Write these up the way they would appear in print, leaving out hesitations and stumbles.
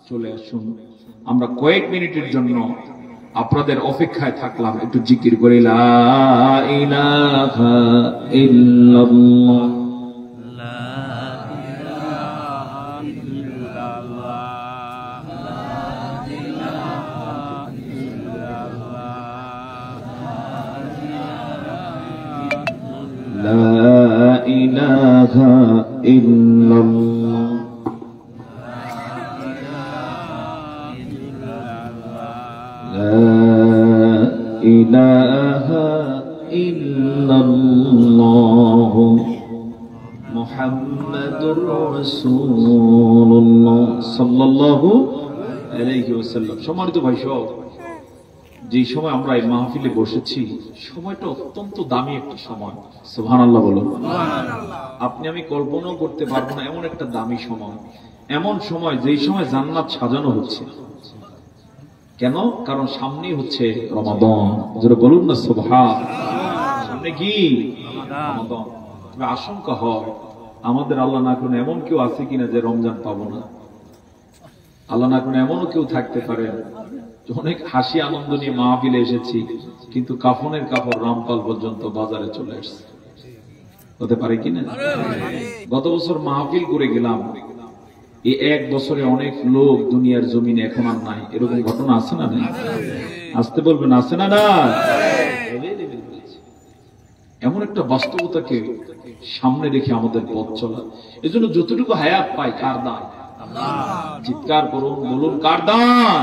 চলে আসুন, আমরা কয়েক মিনিটের জন্য আপনাদের অপেক্ষায় থাকলাম, একটু জিকির করে লা ইলাহা ইল্লাল্লাহ। لا إله إلا الله لا إله إلا الله محمد رسول الله صلى الله عليه وسلم। সম্মানিত ভাই সব, যে সময় আমরা এই মাহফিলে বসেছি সময়টা অত্যন্ত দামি একটা সময়। সুবহানাল্লাহ বলুন। আপনি আমি কল্পনাও করতে পারবো না এমন একটা দামি সময়, এমন সময় যেই সময় জান্নাত সাজানো হচ্ছে। কেন? কারণ সামনেই হচ্ছে রমাদান। যারা বলুন না সুবহান। সামনে কি রমাদান। তবে আশঙ্কা হয় আমাদের আল্লাহ না করুন এমন কেউ আছে কিনা যে রমজান পাবো না। আল্লাহ না করুন এমনও কেউ থাকতে পারে অনেক হাসি আনন্দ নিয়ে মাহফিলে এসেছি, কিন্তু কাফনের কাপড় রামপাল পর্যন্ত বাজারে চলে আসছে। হতে পারে কিনা? গত বছর মাহফিল করে গেলাম, এই এক বছরে অনেক লোক দুনিয়ার জমিনে এখন আর নাই। এরকম ঘটনা আছে না? নাই? আসতে বলবেন আছে না? না, এমন একটা বাস্তবতাকে সামনে রেখে আমাদের পথ চলা। এজন্য যতটুকু হায়াত পাই কার দান? চিৎকার করুন, বলুন কার দান?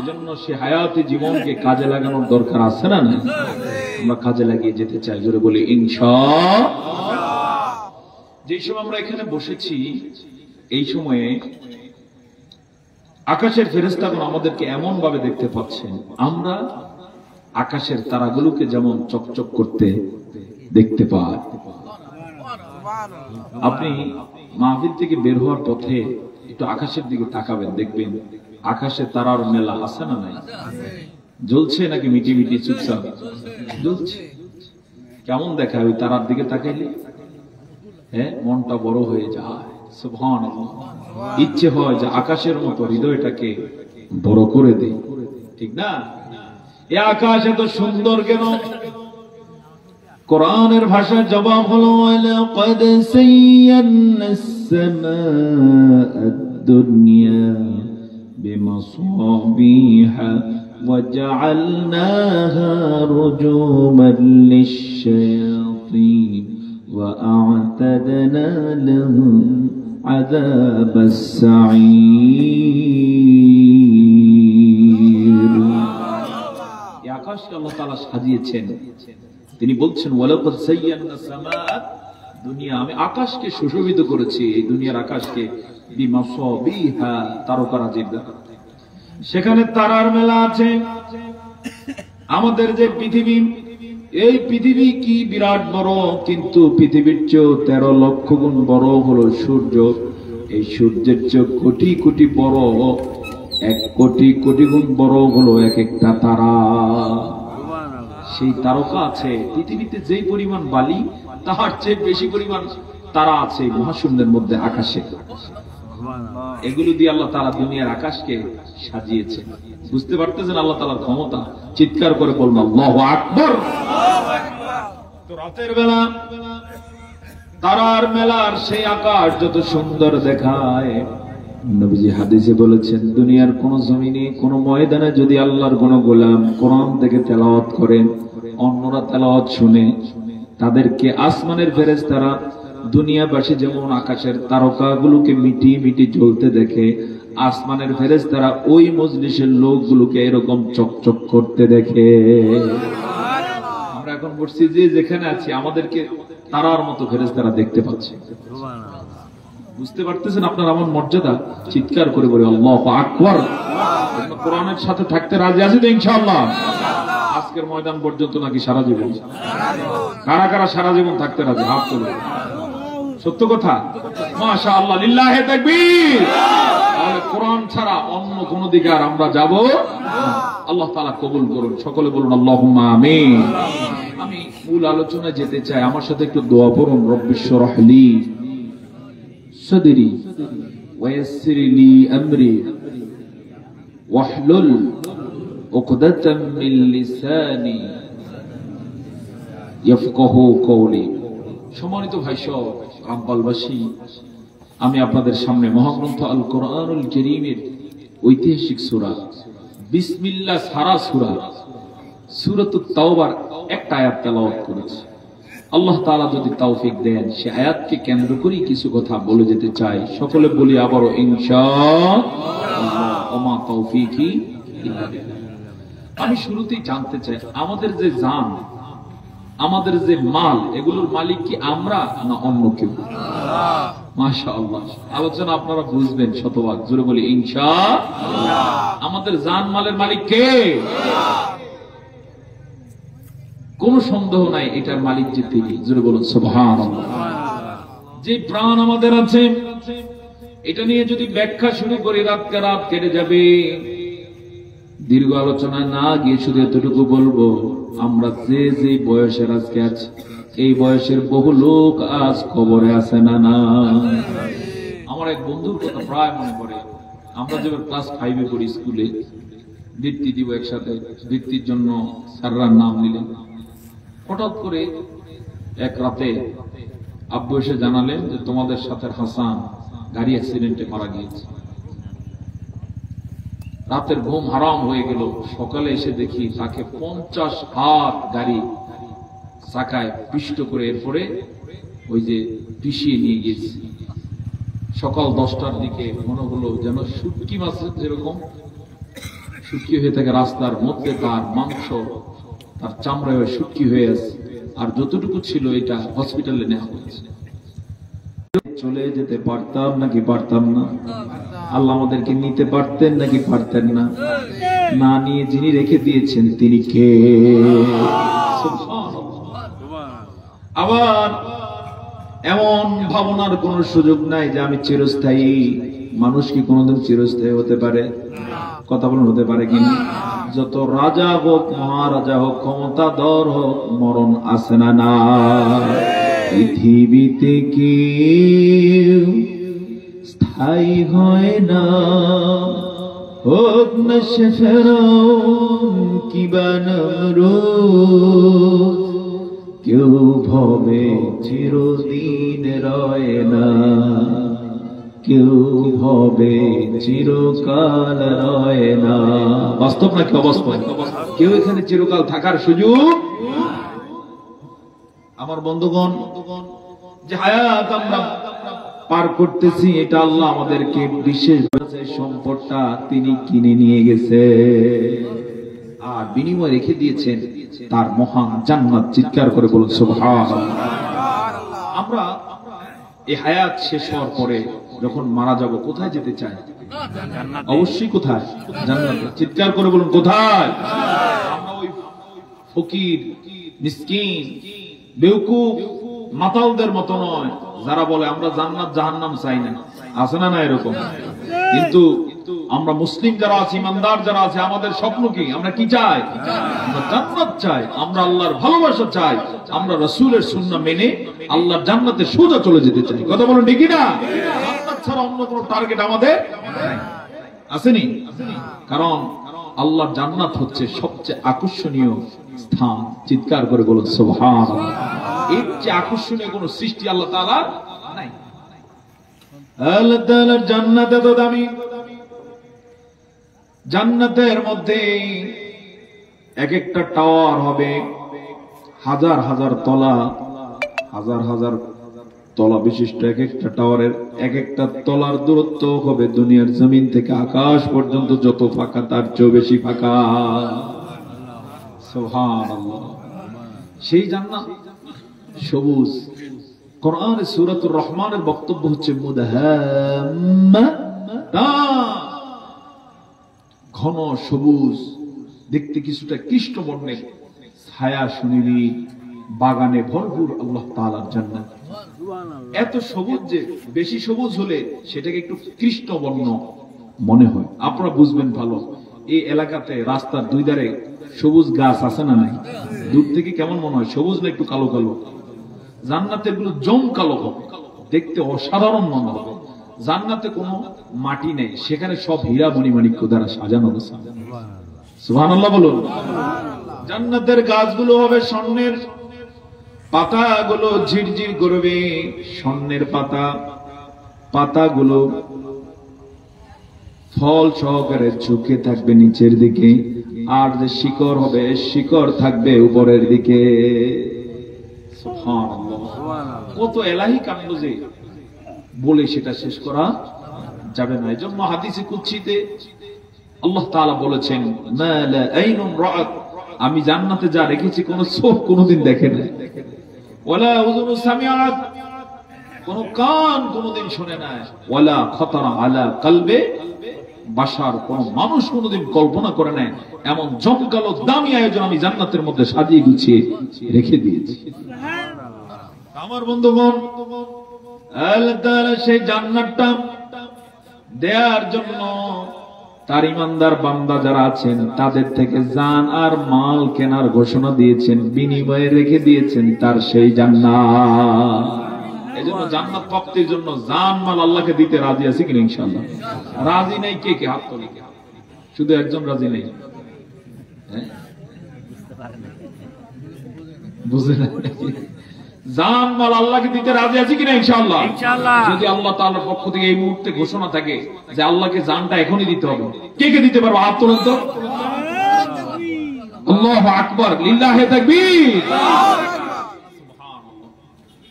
এজন্য সে হায়াতে জীবনকে কাজে লাগানোর দরকার আছে না? না, আমরা কাজে লাগিয়ে যেতে চাই। জোরে বলি ইনশাআল্লাহ। যে সময় আমরা এখানে বসেছি এই সময়ে আকাশের ফেরেশতাগণ আমাদেরকে এমন ভাবে দেখতে পাচ্ছেন, আমরা আকাশের তারাগুলোকে যেমন চকচক করতে দেখতে পাই। আপনি মাহফিল থেকে বের হওয়ার পথে একটু আকাশের দিকে তাকাবেন, দেখবেন আকাশে তারার মেলা আছে না? নাই? জ্বলছে নাকি মিটি মিটি চুপচাপ জ্বলছে? কেমন দেখায় ওই তারার দিকে তাকাইলে? হ্যাঁ, মনটা বড় হয়ে যায়। সুবহানাল্লাহ। ইচ্ছে হয় যে আকাশের মতো হৃদয়টাকে বড় করে দেই, ঠিক না? এই আকাশ এত সুন্দর কেন? কোরআনের ভাষায় জবাব হলো লাকাদ সাইয়্যানাস সামাআদ দুনিয়া বিমাসাবিহা ওয়া জাআলনাহা রুজুমান লিশ-শায়াতিন ওয়া আ'তাদনা লাহুম আযাবাস সাঈর। এই আকাশকে আল্লাহ তাআলা সাজিয়েছেন। তিনি বলছেন ওয়ালাকাদ সাইয়্যানাস সামাআদ দুনিয়া, আমি আকাশকে সুশোভিত করেছি, এই দুনিয়ার আকাশকে বিমাসাবিহা তারকারাজির দ্বারা। সেখানে তারার মেলা আছে। আমাদের যে পৃথিবী, এই পৃথিবী কি বিরাট বড়, কিন্তু পৃথিবীর চেয়েও 13 লক্ষ গুণ বড় হলো সূর্য। এই সূর্যের চেয়ে কোটি কোটি বড়, 1 কোটি কোটি গুণ বড় হলো এক একটা তারা। সেই তারকা আছে পৃথিবীতে যেই পরিমাণ বালি, তার চেয়ে বেশি পরিমাণ তারা আছে মহাশূন্যের মধ্যে, আকাশে। এগুলো দিয়ে আল্লাহ তাআলা দুনিয়ার আকাশকে সাজিয়েছে। বুঝতে পারতেছেন আল্লাহ তাআলার ক্ষমতা? চিৎকার করে বলুন আল্লাহু আকবার। তো রাতের বেলা তারার মেলার সেই আকাশ যত সুন্দর দেখায়, নবীজি হাদিসে বলেছেন দুনিয়ার কোন জমিনে কোন ময়দানে যদি আল্লাহর কোন গোলাম কোরআন থেকে তেলাওয়াত করেন, অন্যরা তেলাওয়াত শুনে, তাদেরকে আসমানের ফেরেশতারা দুনিয়াবাসী যেমন আকাশের তারকাগুলোকে মিটি মিটি জ্বলতে দেখে, আসমানের ফেরেশতারা ওই মজলিসের লোকগুলোকে এরকম চকচক করতে দেখে। আমরা এখন বলছি যে যেখানে আছি আমাদেরকে তারার মতো ফেরেশতারা দেখতে পাচ্ছে। বুঝতে পারতেছেন আপনার আমার মর্যাদা? চিৎকার করে বলে আল্লাহু আকবার। কোরআনের সাথে থাকতে রাজি আছি তো ইনশাআল্লাহ? আজকের ময়দান পর্যন্ত নাকি সারা জীবন? কারা কারা সারা জীবন থাকতে রাজি? হাত তুলে। সত্য কথা? মাশাআল্লাহ, লিল্লাহি তাকবীর। তাহলে কোরআন ছাড়া অন্য কোন দিকে আর আমরা যাব না। আল্লাহ তাআলা কবুল করুন। সকলে বলুন আল্লাহুম্মা আমিন। আমি মূল আলোচনায় যেতে চাই, আমার সাথে একটু দোয়া পড়ুন। রব্বিশরাহ লি সাদরি ওয়া ইয়াসসির লি আমরি ওয়াহলুল উকদাতাম মিন লিসানি ইয়াফকাহু কওলি। সম্মানিত ভাই সব রামপালবাসী, আমি আপনাদের সামনে মহাগ্রন্থ আল কোরআনুল কারীমের ঐতিহাসিক সূরা বিসমিল্লাহ সারা সূরা সূরাতুত তাওবার একটা আয়াত তেলাওয়াত করেছি। আল্লাহ তাআলা যদি তৌফিক দেন সে আয়াতকে কেন্দ্র করে কিছু কথা বলে যেতে চাই। সকলে বলি আবারও ইনশাআল্লাহ। ওমা তৌফিকি ইল্লা বিল্লাহ। আমি শুরুতেই জানতে চাই, আমাদের যে জান, আমাদের যে মাল, এগুলোর মালিক কি আমরা না অন্য কেউ? মাশাআল্লাহ, আলোচনা আপনারা বুঝবেন শতভাগ। জোরে বলি ইনশাআল্লাহ। আমাদের জান মালের মালিক কে? কোন সন্দেহ নাই এটার মালিক যে তিনি। জোরে বলুন সুবহানাল্লাহ। যে প্রাণ আমাদের আছে, এটা নিয়ে যদি ব্যাখ্যা শুরু করি রাতকে রাত কেটে যাবে। দীর্ঘ আলোচনা না গিয়ে শুধু এতটুকু বলবো, আমরা যে যে বয়সের আজকে আছি, এই বয়সের বহু লোক আজ কবরে আছে না না। আমার এক বন্ধুর কথা প্রায় মনে পড়ে। আমরা যখন ক্লাস 5-এ পড়ি, স্কুলে বৃত্তি দিব একসাথে, বৃত্তির জন্য স্যাররার নাম নিলেন। হঠাৎ করে এক রাতে আব্বু এসে জানালেন যে তোমাদের সাথে হাসান গাড়ি অ্যাক্সিডেন্টে মারা গিয়েছে। রাতের ঘুম হারাম হয়ে গেল। সকালে এসে দেখি তাকে 50 হাত গাড়ি চাকায় পিষ্ট করে এরপরে ওই যে পিষিয়ে নিয়ে গেছে। সকাল 10টার দিকে মনে হলো যেন শুটকি মাছের যেরকম শুটকি হয়ে থাকে রাস্তার মধ্যে, তার মাংস তার চামড়া হয়ে শুটকি হয়ে আছে, আর যতটুকু ছিল এটা হসপিটালে নেওয়া হয়েছে। চলে যেতে পারতাম নাকি পারতাম না? আল্লাহ আমাদেরকে নিতে পারতেন নাকি পারতেন না? না নিয়ে যিনি রেখে দিয়েছেন তিনি কে? আবার এমন ভাবনার কোন সুযোগ নাই যে আমি চিরস্থায়ী। মানুষ কি কোনদিন চিরস্থায়ী হতে পারে? কথা বলুন, হতে পারে কি? যত রাজা হোক, মহারাজা হোক, ক্ষমতাধর হোক, মরণ আছে না না। পৃথিবীতে কেউ স্থায়ী হয় না, হোক না সে ফেরাউন কিবা নমরুদ। কেউ ভবে চিরদিন রয় না, কেউ ভবে চিরকাল রয় না। বাস্তব নাকি অবাস্তব? কেউ এখানে চিরকাল থাকার সুযোগ। আমার বন্ধুগণ, যে হায়াত আমরা পার করতেছি, এটা আল্লাহ আমাদেরকে বিশেষ সম্পদটা তিনি কিনে নিয়ে গেছে আর বিনিময় রেখে দিয়েছেন তার মহান জান্নাত। চিৎকার করে বলুন সুবহানাল্লাহ। আমরা এই হায়াত শেষ হওয়ার পরে যখন মারা যাব, কোথায় যেতে চাই? অবশ্যই কোথায়? জান্নাতে। চিৎকার করে বলুন কোথায়? আমরা ওই ফকির, মিসকিন, বেওকুফ, মাতালদের মতো নয় যারা বলে আমরা জান্নাত জাহান্নাম চাই না। আছে না না এরকম? কিন্তু আমরা মুসলিম যারা আছি, ইমানদার যারা আছে, আমাদের স্বপ্ন কি? আমরা কি চাই? আমরা জান্নাত চাই, আমরা আল্লাহর ভালোবাসা চাই, আমরা রাসূলের সুন্নাহ মেনে আল্লাহর জান্নাতে সোজা চলে যেতে চাই। কথা বলুন ঠিক না? জান্নাত ছাড়া অন্য কোনো টার্গেট আমাদের আসেনি। কারণ আল্লাহর জান্নাত হচ্ছে সবচেয়ে আকর্ষণীয় স্থান। চিৎকার করে বলুন সুবহানাল্লাহ। এর চেয়ে আকর্ষণীয় কোন সৃষ্টি আল্লাহ তাআলা নাই। আল্লাহ তাআলার জান্নাত এত দামি, জান্নাতের মধ্যে এক একটা টাওয়ার হবে হাজার হাজার তলা, হাজার হাজার তলা বিশিষ্ট। এক একটা টাওয়ারের এক একটা তলার দূরত্ব হবে দুনিয়ার জমিন থেকে আকাশ পর্যন্ত যত ফাঁকা, তার চেয়ে বেশি ফাঁকা। সুবহানাল্লাহ। সেই জান্নাত সবুজ। কোরআনে সূরাতুর রহমানের বক্তব্য হচ্ছে মুদাহাম্মাতান, ঘন সবুজ, দেখতে কিছুটা কৃষ্ণ বর্ণের, ছায়া সুনিলি, বাগানে ভরপুর আল্লাহ তাআলার জান্নাত। এত সবুজ যে বেশি সবুজ হলে সেটাকে একটু কৃষ্ণ বর্ণ মনে হয়। আপনারা বুঝবেন ভালো। এই এলাকাতে রাস্তার দুই ধারে সবুজ গাছ আছে না নাই? দূর থেকে কেমন মনে হয়? সবুজ না একটু কালো কালো? জান্নাতে এগুলো জম কালো হবে, দেখতে অসাধারণ মনে হবে। জান্নাতে কোনো মাটি নেই, সেখানে সব হীরা মণিমাণিক্য দ্বারা সাজানো আছে। সুবহানাল্লাহ বলুন। জান্নাতের গাছগুলো হবে স্বর্ণের, পাতাগুলো ঝিরঝির করবে স্বর্ণের পাতা, পাতাগুলো ফল সহকারে ঝুঁকে থাকবে নিচের দিকে, আর যে শিকড় হবে শিকড় থাকবে উপরের দিকে। সুবহানাল্লাহ, কত এলাহি কাণ্ড যে বলে সেটা শেষ করা যাবে না। এজন্য হাদিসে কুদসিতে আল্লাহ তাআলা বলেছেন, মা লা আইনুন রাআত, আমি জান্নাতে যা রেখেছি কোন চোখ কোনদিন দেখে নাই, ওয়ালা উযুনু সামিআত, কোন কান কোনদিন শুনে নাই, ওয়ালা খাতারা আলা কলবে বাশার, কোন মানুষ কোনদিন কল্পনা করে নাই, এমন জমকালো দামি আয়োজন আমি জান্নাতের মধ্যে সাজিয়ে গুছিয়ে রেখে দিয়েছি। আমার বন্ধুগণ, আল্লাহ তাআলা সেই জান্নাতটা দেওয়ার জন্য তার ইমানদার বান্দা যারা আছেন তাদের থেকে জান আর মাল কেনার ঘোষণা দিয়েছেন, বিনিময়ে রেখে দিয়েছেন তার সেই জান্নাত। এজন্য জান্নাত প্রাপ্তির জন্য জান মাল আল্লাহকে দিতে রাজি আছে কিনা? ইনশাআল্লাহ রাজি নাই। কে কে হাত তোলে? শুধু একজন রাজি নেই, বুঝলেন? জান মাল আল্লাহকে দিতে রাজি আছে কিনা? ইনশাআল্লাহ। যদি আল্লাহ তাআলার পক্ষ থেকে এই মুহূর্তে ঘোষণা থাকে যে আল্লাহকে জানটা এখনই দিতে হবে, কে কে দিতে পারবে? হাত তোলেন তো। আল্লাহু আকবার, লিল্লাহি তাকবীর।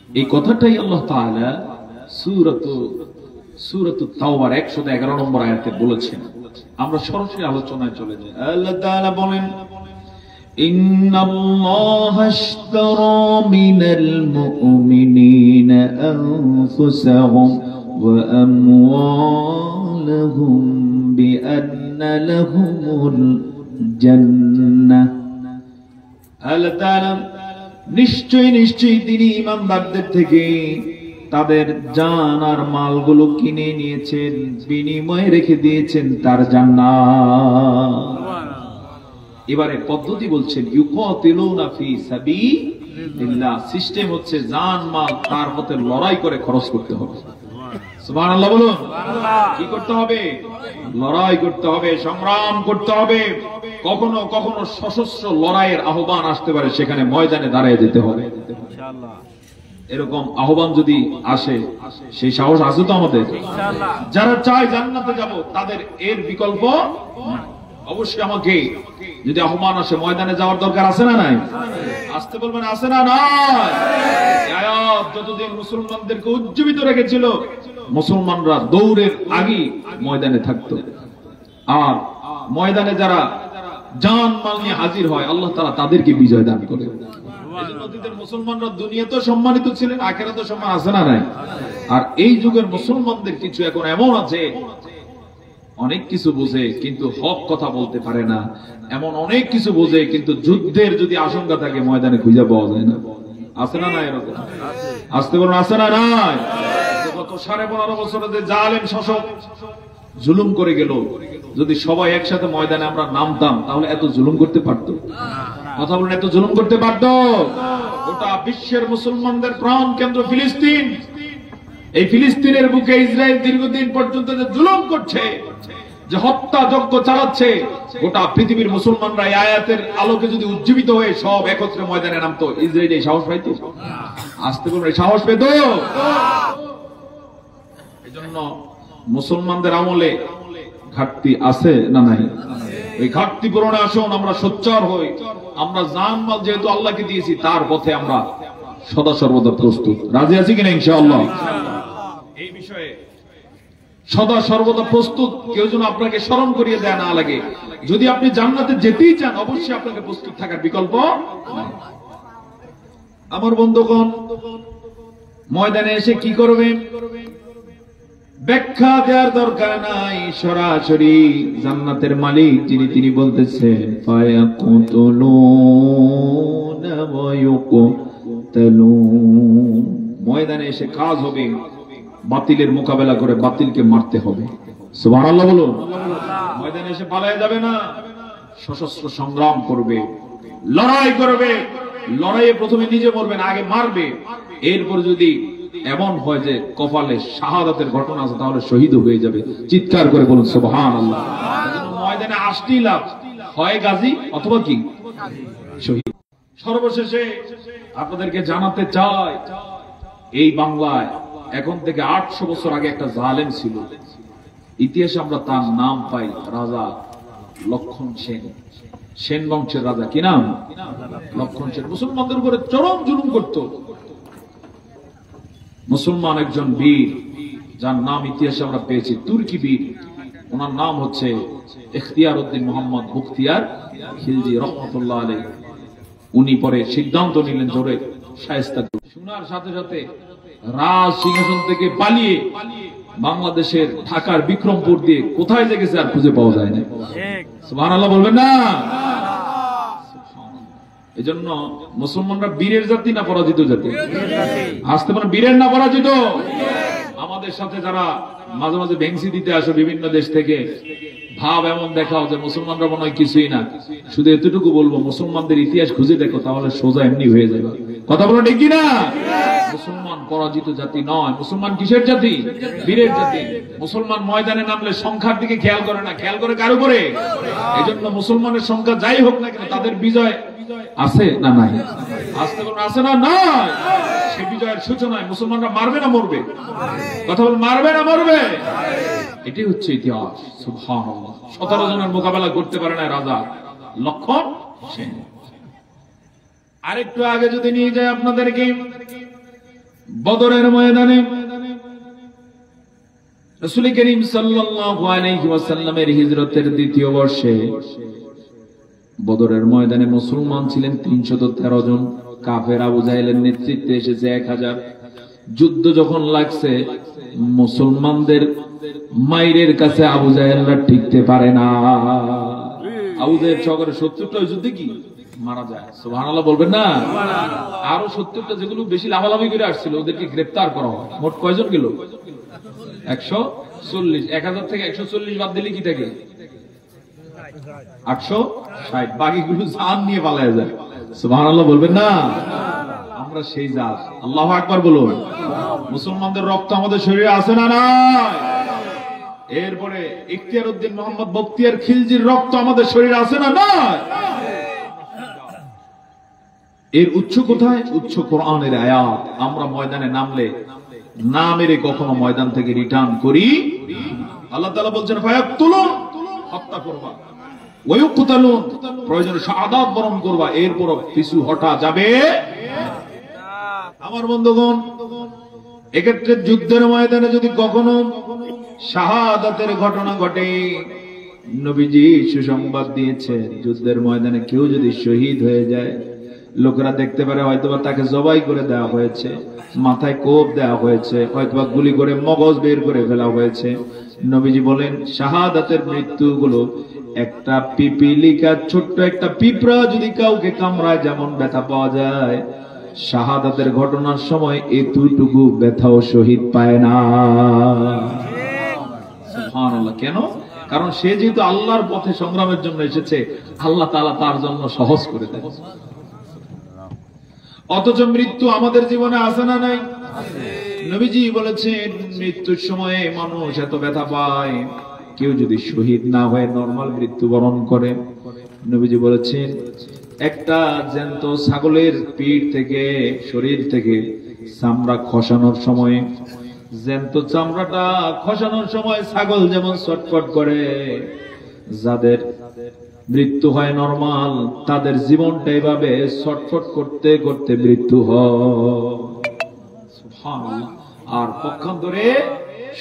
এই কথাটাই আল্লাহ তাআলা সূরাতুত তাওবার 111 নম্বর আয়াতে বলেছেন। আমরা সরাসরি আলোচনায় চলে যাই। আল্লাহ তাআলা বলেন, ইন্নাল্লাহা আশতারা মিনাল মুমিনিনা আনফুসাহুম ওয়া আমওয়ালাহুম বিআন্না লাহুমুল জান্নাহ। আল্লাহ তাআলা নিশ্চয়ই তিনি ঈমানদারদের থেকে তাদের জান আর মালগুলো কিনে নিয়েছেন, বিনিময়ে রেখে দিয়েছেন তার জান্নাত। এবারে পদ্ধতি বলছেন, ইউকাতিলুনা ফি সাবিলিল্লাহ। সিস্টেম হচ্ছে জান মাল তার পথে লড়াই করে খরচ করতে হবে। সুবহানাল্লাহ বলুন। কি করতে হবে? লড়াই করতে হবে, সংগ্রাম করতে হবে। কখনো কখনো সশস্ত্র লড়াইয়ের আহ্বান আসতে পারে, সেখানে ময়দানে দাঁড়িয়ে যেতে হবে। এরকম আহ্বান যদি আসে, সেই সাহস আছে তো আমাদের? যারা চায় জান্নাতে যাব তাদের এর বিকল্প অবশ্যই আমাকে যদি আহ্বান আসে ময়দানে যাওয়ার দরকার আছে না নাই? আসতে বলবেন, আছে না নাই? আয়াত যতদিন মুসলমানদেরকে উজ্জীবিত রেখেছিল, মুসলমানরা দৌড়ের আগে ময়দানে থাকতো। আর ময়দানে যারা জান মাল নিয়ে হাজির হয়, আল্লাহ তাআলা তাদেরকে বিজয় দান করে। এজন্য অতীতের মুসলমানরা দুনিয়াতেও সম্মানিত ছিলেন, আখিরাতেও সম্মান আছে না নাই? আর এই যুগের মুসলমানদের কিছু এখন এমন আছে, অনেক কিছু বোঝে কিন্তু হক কথা বলতে পারে না, এমন অনেক কিছু বোঝে কিন্তু যুদ্ধের যদি আশঙ্কা থাকে ময়দানে খুঁজে পাওয়া যায় না। আছে না নাই? এরকম আসতে বলুন, আছে না নাই? গত 15.5 বছরে যে জালেম শাসক জুলুম করে গেল, যদি সবাই একসাথে ময়দানে আমরা নামতাম তাহলে এত জুলুম করতে পারতো? কথা বলেন, এত জুলুম করতে পারতো? গোটা বিশ্বের মুসলমানদের প্রাণ কেন্দ্র ফিলিস্তিন, এই ফিলিস্তিনের বুকে ইসরায়েল দীর্ঘদিন পর্যন্ত যে জুলুম করছে, যে হত্যা যজ্ঞ চালাচ্ছে, গোটা পৃথিবীর মুসলমানরা এই আয়াতের আলোকে যদি উজ্জীবিত হয়ে সব একত্রে ময়দানে নামতো, ইসরায়েল এই সাহস পাইতো? আসতে বলুন, এই সাহস পেত? এজন্য মুসলমানদের আমলে ঘাটতি আছে না নাই? এই ঘাটতি পূরণে আসুন, আমরা সোচ্চার হই। আমরা জান মাল যেহেতু আল্লাহকে দিয়েছি, তার পথে আমরা সদা সর্বদা প্রস্তুত। রাজি আছি কিনা? ইনশাআল্লাহ এই বিষয়ে সদা সর্বদা প্রস্তুত। কেউ যেন আপনাকে স্মরণ করিয়ে দেয় না লাগে। যদি আপনি জান্নাতে যেতেই চান, অবশ্যই আপনাকে প্রস্তুত থাকার বিকল্প নাই। আমার বন্ধুগণ, ময়দানে এসে কি করবে ব্যাখ্যা দেওয়ার দরকার নাই। সরাসরি জান্নাতের মালিক যিনি, তিনি বলতেছেন, ফায়াকুতুলুনা ওয়া ইউকতালুন। ময়দানে এসে কাজ হবে বাতিলের মোকাবেলা করে বাতিলকে মারতে হবে। সুবহানাল্লাহ বলুন। ময়দানে এসে পালায়া যাবে না, সশস্ত্র সংগ্রাম করবে, লড়াই করবে। লড়াইয়ে প্রথমে নিজে মরবেন, আগে মারবে। এরপর যদি এমন হয় যে কপালে শাহাদাতের ঘটনা আছে, তাহলে শহীদ হয়ে যাবে। চিৎকার করে বলুন সুবহানাল্লাহ। ময়দানে আসতেই লাভ, হয় গাজী অথবা কি শহীদ। সর্বশেষে আপনাদেরকে জানাতে চাই, এই বাংলায় এখন থেকে 800 বছর আগে একটা জালেম ছিল। ইতিহাসে আমরা তার নাম পাই রাজা লক্ষণ সেন। সেন বংশের রাজা, কি নাম? লক্ষণ সেন। মুসলমানদের উপরে চরম জুলুম করত। মুসলমান একজন বীর, যার নাম ইতিহাসে আমরা পেয়েছি তুর্কি বীর, ওনার নাম হচ্ছে ইখতিয়ার উদ্দিন মোহাম্মদ বখতিয়ার খিলজি রহমতুল্লাহ আলাইহি। উনি পরে সিদ্ধান্ত নিলেন জোরে শায়েস্তা শোনার সাথে সাথে রাজ সিংহাসন থেকে পালিয়ে বাংলাদেশের ঢাকার বিক্রমপুর দিয়ে কোথায় যে গেছে আর খুঁজে পাওয়া যায় না। সুবহানাল্লাহ বলবেন না? এজন্য মুসলমানরা বীরের জাতি না পরাজিত জাতি? আসতে পারে বীরের না পরাজিত? আমাদের সাথে যারা মাঝে মাঝে ভেংসি দিতে আসো বিভিন্ন দেশ থেকে, ভাব এমন দেখাও যে মুসলমানরা মনে হয় কিছুই না। শুধু এতটুকু বলবো, মুসলমানদের ইতিহাস খুঁজে দেখো, তাহলে সোজা এমনি হয়ে যাবে। কথা বলো ঠিক কিনা? মুসলমান পরাজিত জাতি নয়। মুসলমান কিসের জাতি? বীরের জাতি। মুসলমান ময়দানে নামলে সংখ্যার দিকে খেয়াল করে না, খেয়াল করে কার উপরে? এই জন্য মুসলমানের সংখ্যা যাই হোক না কেন, তাদের বিজয় আছে না নাই? আসতে বলুন আছে না নাই? সে বিজয়ের সূচনায় মুসলমানরা মারবে না মরবে? কথা বল, মারবে না মরবে? এটাই হচ্ছে ইতিহাস। সুবহানাল্লাহ। 17 জনের মোকাবেলা করতে পারে না রাজা লক্ষণ সেন। আরেকটু আগে যদি নিয়ে যায় আপনাদেরকে, বদরের ময়দানে রাসূল করিম সাল্লাল্লাহু আলাইহি ওয়াসাল্লামের হিজরতের দ্বিতীয় বর্ষে বদরের ময়দানে মুসলমান ছিলেন 313 জন। কাফের আবু জাহেলের নেতৃত্বে এসেছে 1000। যুদ্ধ যখন লাগছে, মুসলমানদের মাইরের কাছে আবু জাহেলরা টিকতে পারে না। আবু জাহেল শহরে 70টা যুদ্ধে কি মারা যায়। সুবহানাল্লাহ বলবেন না? আরো 70টা যেগুলো বেশি লাভালাভি করে আসছিল, ওদেরকে গ্রেফতার করা হয়। মোট কয়জন গেল? 140। 1000 থেকে 140 বাদ দিলে কি থাকে? 860। বাকিগুলো জান নিয়ে পালায় যায়। সুবহানাল্লাহ বলবেন না? আমরা সেই জাত। আল্লাহু আকবার বলুন। মুসলমানদের রক্ত আমাদের শরীরে আছে না নাই? এরপরে ইখতিয়ার উদ্দিন মোহাম্মদ বখতিয়ার খিলজির রক্ত আমাদের শরীরে আছে না নাই? এর উৎস কোথায়? উৎস কোরআনের আয়াত। আমরা ময়দানে নামলে না মেরে কখনো ময়দান থেকে রিটার্ন করি। আল্লাহ তাআলা বলছেন ফায়াকতুলুন, হত্যা করবা, ওয়ায়ুকতালুন, প্রয়োজনে শাহাদাত বরণ করবা, এরপর পিছু হটা যাবে। আমার বন্ধুগণ, এক্ষেত্রে যুদ্ধের ময়দানে যদি কখনো শাহাদাতের ঘটনা ঘটে, নবীজি সুসংবাদ দিয়েছে, যুদ্ধের ময়দানে কেউ যদি শহীদ হয়ে যায়, লোকেরা দেখতে পারে হয়তোবা তাকে জবাই করে দেওয়া হয়েছে, মাথায় কোপ দেওয়া হয়েছে, হয়তোবা গুলি করে মগজ বের করে ফেলা হয়েছে। নবীজি বলেন, শাহাদাতের মৃত্যুগুলো একটা পিপিলিকা, ছোট্ট একটা পিঁপড়া যদি কাউকে কামড়ায় যেমন ব্যথা পাওয়া যায়, শাহাদাতের ঘটনার সময় এতটুকু ব্যথাও শহীদ পায় না। সুবহানাল্লাহ। কেন? কারণ সে যেহেতু আল্লাহর পথে সংগ্রামের জন্য এসেছে, আল্লাহ তাআলা তার জন্য সহজ করে দেন। অথচ মৃত্যু আমাদের জীবনে আছে না নাই? নবীজি বলেছেন, মৃত্যুর সময়ে মানুষ এত ব্যথা পায়, কেউ যদি শহীদ না হয়ে নরমাল মৃত্যুবরণ করে, নবীজি বলেছেন, একটা জ্যান্ত ছাগলের পিঠ থেকে, শরীর থেকে চামড়া খসানোর সময়, জ্যান্ত চামড়াটা খসানোর সময় ছাগল যেমন ছটফট করে, যাদের মৃত্যু হয় নরমাল, তাদের জীবনটা এভাবে ছটফট করতে করতে মৃত্যু হয়। সুবহানাল্লাহ। আর পক্ষান্তরে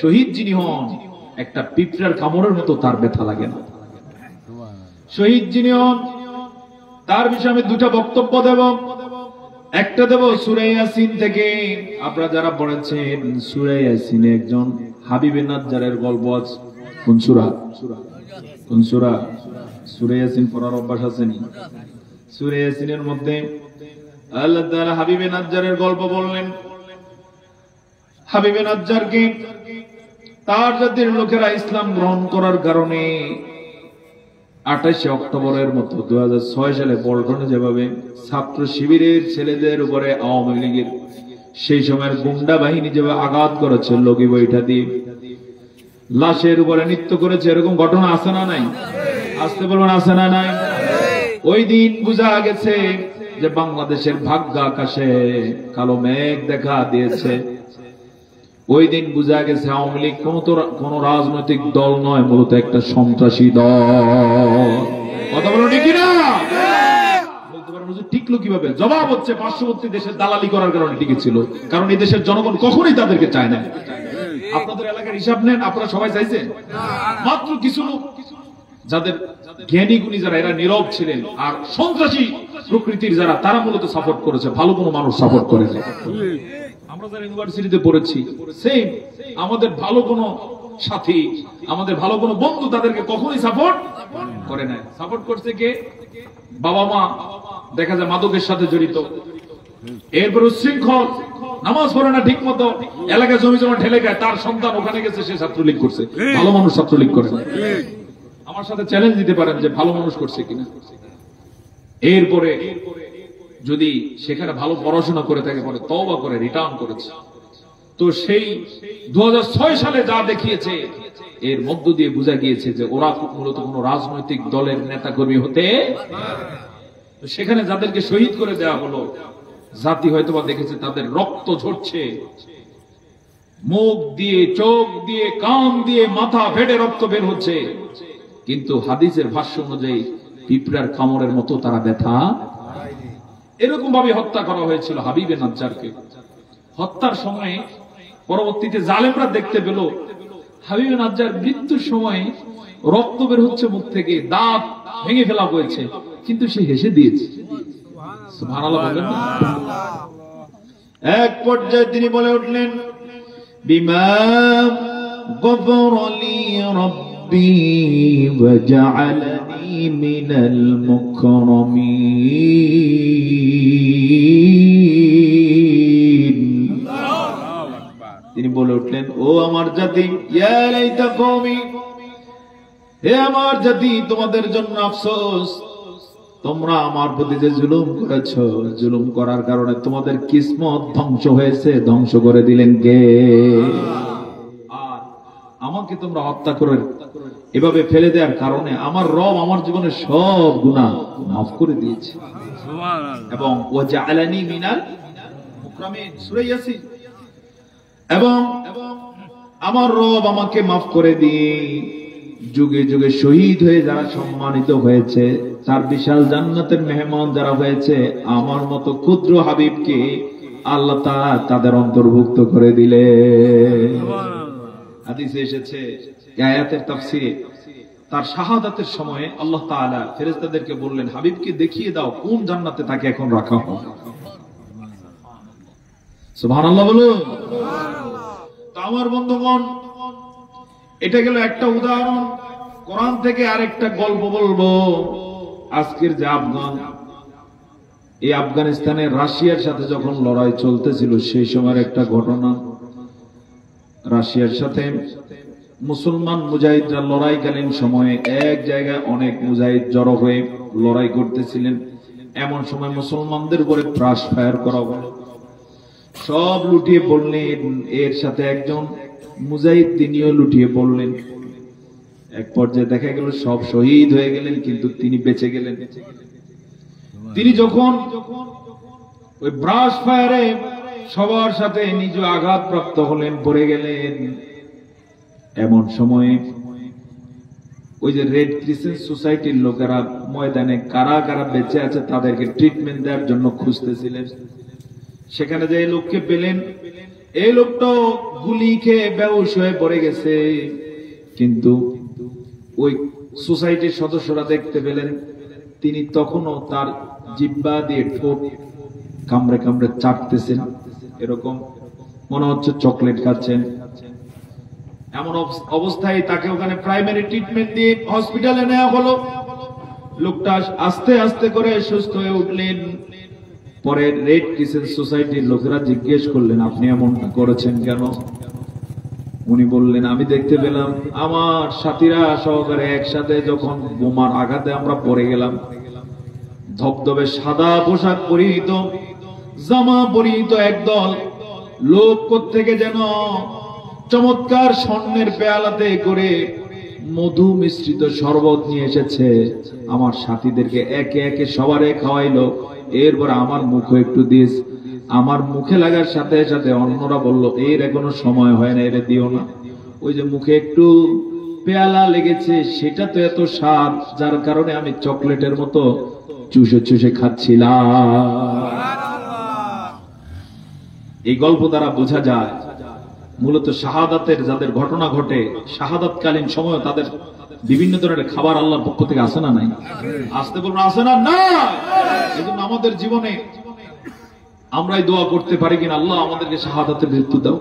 শহীদ যিনি হন, একটা পিঁপড়ার কামড়ের মতো তার ব্যথা লাগে না। শহীদ যিনি হন, তার বিষয়ে আমি দুটা বক্তব্য দেব। একটা দেব সূরা ইয়াসিন থেকে। আপনারা যারা পড়েছেন সূরা ইয়াসিনে একজন হাবিবে নাজ্জারের গল্প আছে। কোন সূরা? কোন সূরা? সূরা ইয়াসিন পড়ার অভ্যাস আছে নি? সূরা ইয়াসিনের মধ্যে আল্লাহ তাআলা হাবিবে নাজ্জারের গল্প বললেন। হাবিবে নাজ্জারকে তার জাতির লোকেরা ইসলাম গ্রহণ করার কারণে 28 অক্টোবরের মতো 2006 সালে পল্টনে যেভাবে ছাত্র শিবিরের ছেলেদের উপরে আওয়ামী লীগের সেই সময়ের গুন্ডা বাহিনী যেভাবে আঘাত করেছে লগি বইটা দিয়ে, লাশের উপরে নৃত্য করেছে, এরকম ঘটনা আছে না নাই? আসতে বলুন, আছে না নাই? ওই দিন বোঝা গেছে যে বাংলাদেশের ভাগ্য আকাশে কালো মেঘ দেখা দিয়েছে। ওই দিন বোঝা গেছে আওয়ামী লীগ কোন রাজনৈতিক দল নয়, মূলত একটা সন্ত্রাসী দল। কথা বলো ঠিক না? বলতে পারেন টিকলো কিভাবে? জবাব হচ্ছে পার্শ্ববর্তী দেশের দালালি করার কারণে টিকেছিল, কারণ এই দেশের জনগণ কখনোই তাদেরকে চায় না। আপনাদের এলাকার হিসাব নেন, আপনারা সবাই চাইছেন? মাত্র কিছু লোক, যাদের জ্ঞানী গুণী যারা, এরা নীরব ছিলেন, আর সন্ত্রাসী প্রকৃতির যারা, তারা মূলত সাপোর্ট করেছে, ভালো কোনো মানুষ সাপোর্ট করেছে। আমরা যারা ইউনিভার্সিটিতে পড়েছি, সেম আমাদের ভালো কোনো সাথী, আমাদের ভালো কোনো বন্ধু তাদেরকে কখনোই সাপোর্ট করে নাই। সাপোর্ট করছে কে? বাবা মা দেখা যায় মাদকের সাথে জড়িত, এরপর উচ্ছৃঙ্খল, নামাজ পড়ে না ঠিক মতো, এলাকায় জমি জমা ঠেলে গায়, তার সন্তান ওখানে গেছে, সে ছাত্রলীগ করছে। ভালো মানুষ ছাত্রলীগ করে না। আমার সাথে চ্যালেঞ্জ দিতে পারেন যে ভালো মানুষ করছে কিনা। এরপরে যদি সেখানে ভালো পড়াশোনা করে থাকে, পরে তওবা করে রিটার্ন করেছে, তো সেই 2006 সালে যা দেখিয়েছে, এর মধ্য দিয়ে বোঝা গিয়েছে যে ওরা মূলত কোন রাজনৈতিক দলের নেতাকর্মী হতে। সেখানে যাদেরকে শহীদ করে দেওয়া হলো, জাতি হয়তোবা দেখেছে তাদের রক্ত ঝরছে, মুখ দিয়ে, চোখ দিয়ে, কান দিয়ে, মাথা ফেটে রক্ত বের হচ্ছে, কিন্তু হাদিসের ভাষ্য অনুযায়ী পিঁপড়ার কামড়ের মতো তারা ব্যথা। এরকম ভাবে হত্যা করা হয়েছিল হাবিবে নাজ্জারকে। হত্যার সময় পরবর্তীতে জালেমরা দেখতে পেল হাবিবে নাজ্জার মৃত্যুর সময় রক্ত বের হচ্ছে মুখ থেকে, দাঁত ভেঙে ফেলা হয়েছে, কিন্তু সে হেসে দিয়েছে। সুবহানাল্লাহ বলবেন না? এক পর্যায়ে তিনি বলে উঠলেন, বিমা গফরলি রাব্বি ওয়া জাআলানি মিনাল মুকরামিন। তিনি বলে উঠলেন, ও আমার জাতি, ইয়া লাইতা কওমি, হে আমার জাতি, তোমাদের জন্য আফসোস, তোমরা আমার প্রতি যে জুলুম করেছো, জুলুম করার কারণে তোমাদের কিসমত ধ্বংস হয়েছে, ধ্বংস করে দিলেন কে? আর আমাকে তোমরা হত্যা করে এভাবে ফেলে দেওয়ার কারণে আমার রব আমার জীবনের সব গুনাহ মাফ করে দিয়েছে। এবং ওয়া জাআলানি মিনাল মুকরামিন, সূরা ইয়াসিন। এবং আমার রব আমাকে মাফ করে দিয়ে যুগে যুগে শহীদ হয়ে যারা সম্মানিত হয়েছে, তার বিশাল জান্নাতের মেহমান যারা হয়েছে, আমার মতো ক্ষুদ্র হাবিবকে আল্লাহ তাআলা তাদের অন্তর্ভুক্ত করে দিলে। হাদিসে এসেছে, আয়াতের তাফসীরে, তার শাহাদাতের সময়ে আল্লাহ তাআলা ফেরেশতাদেরকে বললেন, হাবিবকে দেখিয়ে দাও কোন জান্নাতে তাকে এখন রাখা হবে। সুবহানাল্লাহ বলুন। তো আমার বন্ধুগণ, এটা গেল একটা উদাহরণ। কোরআন থেকে আরেকটা গল্প বলবো। আজকের যে আফগান, এই আফগানিস্তানে রাশিয়ার সাথে যখন লড়াই চলতেছিল, সেই সময়ের একটা ঘটনা। রাশিয়ার সাথে মুসলমান মুজাহিদরা লড়াইকালীন সময়ে এক জায়গায় অনেক মুজাহিদ জড়ো হয়ে লড়াই করতেছিলেন। এমন সময় মুসলমানদের উপরে ক্রাশ ফায়ার করা হলো, সব লুটিয়ে পড়লেন। এর সাথে একজন মুজাহিদ তিনিও লুটিয়ে পড়লেন। এক পর্যায়ে দেখা গেল সব শহীদ হয়ে গেলেন, কিন্তু তিনি বেঁচে গেলেন। তিনি যখন ওই ব্রাশ ফায়ারে সবার সাথে নিজ আঘাতপ্রাপ্ত হলেন, পড়ে গেলেন, এমন সময়ে ওই যে রেড ক্রিসেন্ট সোসাইটির লোকেরা ময়দানে কারা কারা বেঁচে আছে তাদেরকে ট্রিটমেন্ট দেওয়ার জন্য খুঁজতেছিলেন। সেখানে যে লোককে পেলেন, এই লোকটা গুলি খেয়ে বেহুশ হয়ে পড়ে গেছে, কিন্তু ওই সোসাইটির সদস্যরা দেখতে পেলেন তিনি তখনও তার জিহ্বা দিয়ে ঠোঁট কামড়ে কামড়ে চাটতেছেন, এরকম মনে হচ্ছে চকলেট খাচ্ছেন। এমন অবস্থায় তাকে ওখানে প্রাইমারি ট্রিটমেন্ট দিয়ে হসপিটালে নেওয়া হলো। লোকটা আস্তে আস্তে করে সুস্থ হয়ে উঠলেন। পরে রেড ক্রিসেন্ট সোসাইটির লোকেরা জিজ্ঞেস করলেন, আপনি এমনটা করেছেন কেন? উনি বললেন, আমি দেখতে পেলাম আমার সাথীরা সহকারে একসাথে যখন বোমার আঘাতে আমরা পড়ে গেলাম, ধবধবে সাদা পোশাক পরিহিত, জামা পরিহিত একদল লোক কোত্থেকে যেন চমৎকার স্বর্ণের পেয়ালাতে করে মধু মিশ্রিত শরবত নিয়ে এসেছে, আমার সাথীদেরকে একে একে সবারে খাওয়াইলো, এরপর আমার মুখে একটু দিস। আমার মুখে লাগার সাথে সাথে অন্যরা বলল, এর এখনো সময় হয় না, এর দিও না। ওই যে মুখে একটু পেয়ালা লেগেছে, সেটা তো এত স্বাদ, যার কারণে আমি চকলেটের মতো চুষে চুষে খাচ্ছিলাম। এই গল্প দ্বারা বোঝা যায় মূলত শাহাদাতের যাদের ঘটনা ঘটে, শাহাদাতকালীন সময় তাদের বিভিন্ন ধরনের খাবার আল্লাহর পক্ষ থেকে আসে না নাই? আসতে বলুন, আসে না? না। এজন্য আমাদের জীবনে আমরাই দোয়া করতে পারি কিনা, আল্লাহ আমাদেরকে শাহাদাতের মৃত্যু দাও।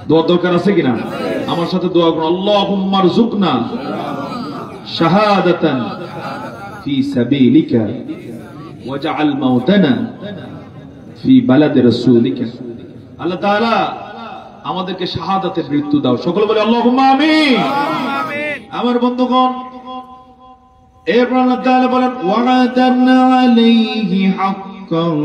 দোয়া দরকার আছে কিনা? আমার সাথে দোয়া করুন, আল্লাহুম্মা রযুকনা শাহাদাতান ফি সাবিলিকা ওয়াজআল মাউতানা ফি বালাদি রাসূলিকা। আল্লাহ তাআলা আমাদেরকে শাহাদাতের মৃত্যু দাও। সকলে বলে আল্লাহুম্মা আমিন। আমার বন্ধুগণ, এরপর আল্লাহ তাআলা বলেন, ওয়া'আদানা আলাইহি হাক্কান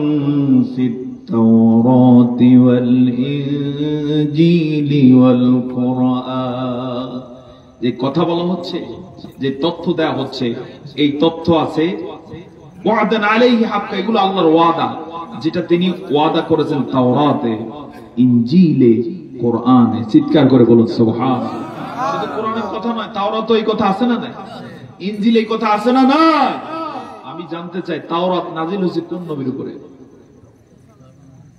ফিত তাওরাতি ওয়াল ইনজিলি ওয়াল কুরআন। যে কথা বলা হচ্ছে, যে তথ্য দেয়া হচ্ছে, এই তথ্য আছে ওয়া'আদানা আলাইহি হাক্কা, এগুলো আল্লাহর ওয়াদা, যেটা তিনি ওয়াদা করেছেন তাওরাতে, ইনজিলে, কোরআনে। চিৎকার করে বলুন সুবহানাল্লাহ। শুধু কোরআনের কথা নয়, তাওরাতে এই কথা আছে না নাই? ইনজিলে এই কথা আছে না নাই? আমি জানতে চাই তাওরাত নাজিল হয়েছে কোন নবীর উপরে?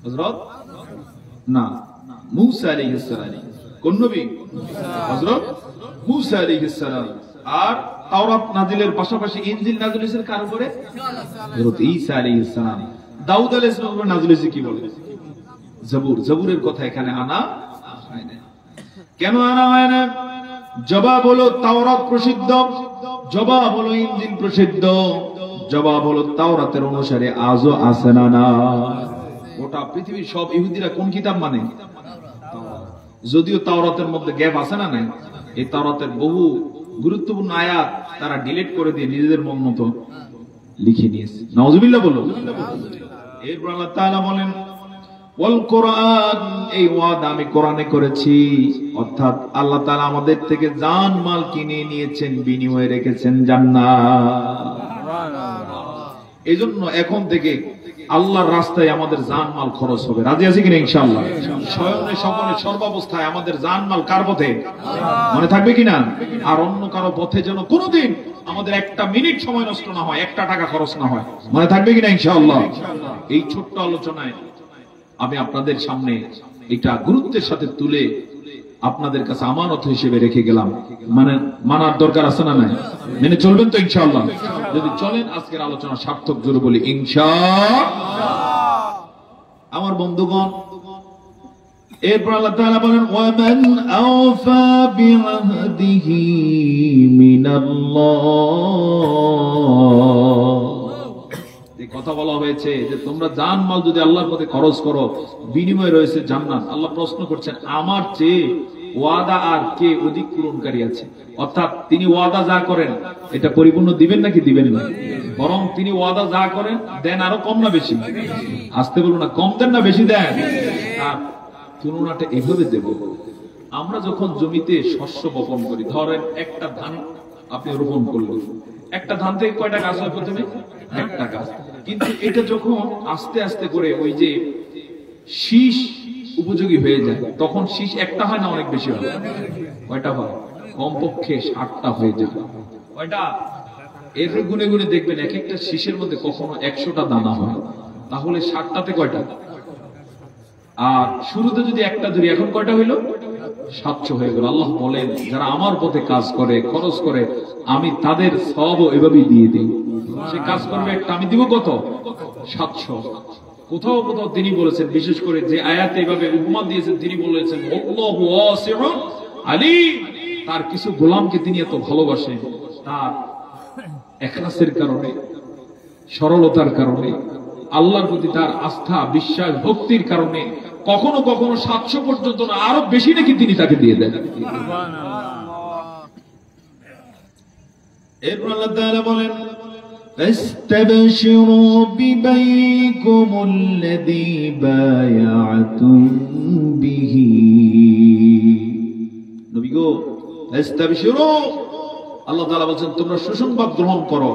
হযরত না, মূসা আলাইহিস সালাম। কোন নবী? হযরত মূসা আলাইহিস সালাম। আর তাওরাত নাজিলের পাশাপাশি ইনজিল নাজিল হয়েছে কার উপরে? হযরত ঈসা আলাইহিস সালাম। দাউদ আলাইহিস সালামের উপরে নাজিল হয়েছে কি বলে? জবুর। জবুরের কথা এখানে আনা হয় না। কেন আনা হয় না? জবাব হলো তাওরাত প্রসিদ্ধ, জবাব হলো ইনজিল প্রসিদ্ধ, জবাব হলো তাওরাতের অনুসারে আজও আছে না না। গোটা পৃথিবীর সব ইহুদিরা কোন কিতাব মানে? যদিও তাওরাতের মধ্যে গ্যাপ আছে না নাই? এই তাওরাতের বহু গুরুত্বপূর্ণ আয়াত তারা ডিলিট করে দিয়ে নিজেদের মন মতো লিখে নিয়েছে। নাউজুবিল্লাহ বলো। এরপর আল্লাহ তাআলা বলেন, ওয়াল কোরআন, এই ওয়াদা আমি কোরআনে করেছি, অর্থাৎ আল্লাহ তাআলা আমাদের থেকে জান মাল কিনে নিয়েছেন, বিনিময়ে রেখেছেন জান্নাত। এইজন্য এখন থেকে আল্লাহর রাস্তায় আমাদের জান মাল খরচ হবে। রাজি আছি কিনা ইনশাআল্লাহ? স্বয়নে সকলে সর্বাবস্থায় আমাদের জান মাল কার পথে? মনে থাকবে কিনা? আর অন্য কারো পথে যেন কোনোদিন আমাদের একটা মিনিট সময় নষ্ট না হয়, একটা টাকা খরচ না হয়। মনে থাকবে কিনা ইনশাআল্লাহ? এই ছোট্ট আলোচনায় আমি আপনাদের সামনে এটা গুরুত্বের সাথে তুলে আপনাদের কাছে আমানত হিসেবে রেখে গেলাম। মানে মানার দরকার আছে না নাই? মেনে চলবেন তো ইনশাআল্লাহ? যদি চলেন আজকের আলোচনা সার্থক, জোরে বলি ইনশাআল্লাহ। আমার বন্ধুগণ, এরপর আল্লাহ তাআলা বলেন, ওয়ামান আওফা বিআহদিহি মিনাল্লাহ। কথা বলা হয়েছে যে তোমরা জান মাল যদি আল্লাহর পথে খরচ করো, বিনিময়ে রয়েছে জান্নাত। আল্লাহ প্রশ্ন করছেন, আমার চেয়ে ওয়াদা আর কে অধিক পূরণকারী আছে? অর্থাৎ তিনি ওয়াদা যা করেন এটা পরিপূর্ণ দিবেন নাকি দিবেন না? বরং তিনি ওয়াদা যা করেন দেন আরো কম না বেশি? আসতে বলুন না, কম দেন না বেশি দেন? আর তুলনাটা এভাবে দেব, আমরা যখন জমিতে শস্য বপন করি, ধরেন একটা ধান আপনি রোপণ করলেন, একটা ধান থেকে কয়টা গাছ হয়? প্রথমে একটা গাছ। কিন্তু এটা যখন আস্তে আস্তে করে ওই যে শীষ উপযোগী হয়ে যায়, তখন শীষ একটা হয় না অনেক বেশি হয়? কয়টা হয়? কমপক্ষে 60টা হয়ে যায়। কয়টা? এর গুনে গুনে দেখবেন এক একটা শীষের মধ্যে কখনো 100টা দানা হয়। তাহলে 60টাতে কয়টা? আর শুরুতে যদি একটা ধরি, এখন কয়টা হইল? 700 হয়ে গেল। আল্লাহ বলেন, যারা আমার পথে কাজ করে, খরচ করে, আমি তাদের সওয়াবও এভাবেই দিয়ে দিই। সে কাজ করবে একটা, আমি দিব কত? 700। কোথাও কোথাও তিনি বলেছেন, বিশেষ করে যে আয়াতে এভাবে উপমা দিয়েছেন, তিনি বলেছেন আল্লাহু ওয়াসিউন আলীম। তার কিছু গোলামকে তিনি এত ভালোবাসেন, তার ইখলাসের কারণে, সরলতার কারণে, আল্লাহর প্রতি তার আস্থা, বিশ্বাস, ভক্তির কারণে কখনো কখনো 700 পর্যন্ত না, আরো বেশি নাকি তিনি তাকে দিয়ে দেন। এরপর আল্লাহ তাআলা বলেন, فاستبشروا ببيعكم الذي بايعتم به নবী গো ফাস্তাবশিরু আল্লাহ তাআলা বলেন তোমরা সুসংবাদ গ্রহণ করো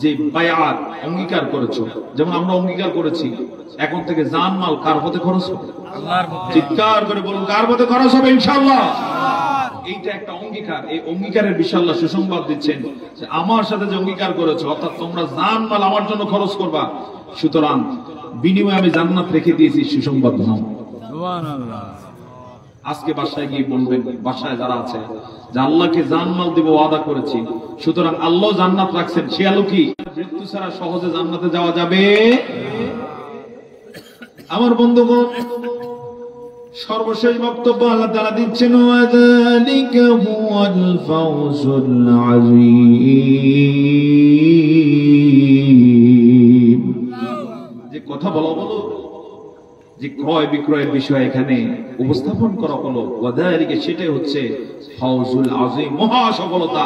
যে বায়াত অঙ্গীকার করেছো যেমন আমরা অঙ্গীকার করেছি এখন থেকে জান মাল কার পথে খরচ হবে আল্লাহর পথে চিৎকার করে বলুন কার পথে খরচ হবে ইনশাআল্লাহ এইটা একটা অঙ্গীকার এই অঙ্গীকারের বিষয়ে আল্লাহ সুসংবাদ দিচ্ছেন যে আমার সাথে যে অঙ্গীকার করেছো অর্থাৎ তোমরা জান মাল আমার জন্য খরচ করবা সুতরাং বিনিময়ে আমি জান্নাত রেখে দিয়েছি সুসংবাদ নাও সুবহানাল্লাহ আজকে বাসায় গিয়ে বলবেন বাসায় যারা আছে যে আল্লাহকে জান্নাত দিব ওয়াদা করেছি সুতরাং আল্লাহ জান্নাত রাখছেন সে আলো কি মৃত্যু ছাড়া সহজে জান্নাতে যাওয়া যাবে আমার বন্ধুগণ সর্বশেষ বক্তব্য আল্লাহ তাআলা দিচ্ছেন ওয়াযালিকা হুয়াল ফাওজুল আযীম যে কথা বলো যে ক্রয় বিক্রয়ের বিষয় এখানে উপস্থাপন করা হলো ওয়াযালিকা সেটাই হচ্ছে ফাওজুল আযীম মহা সফলতা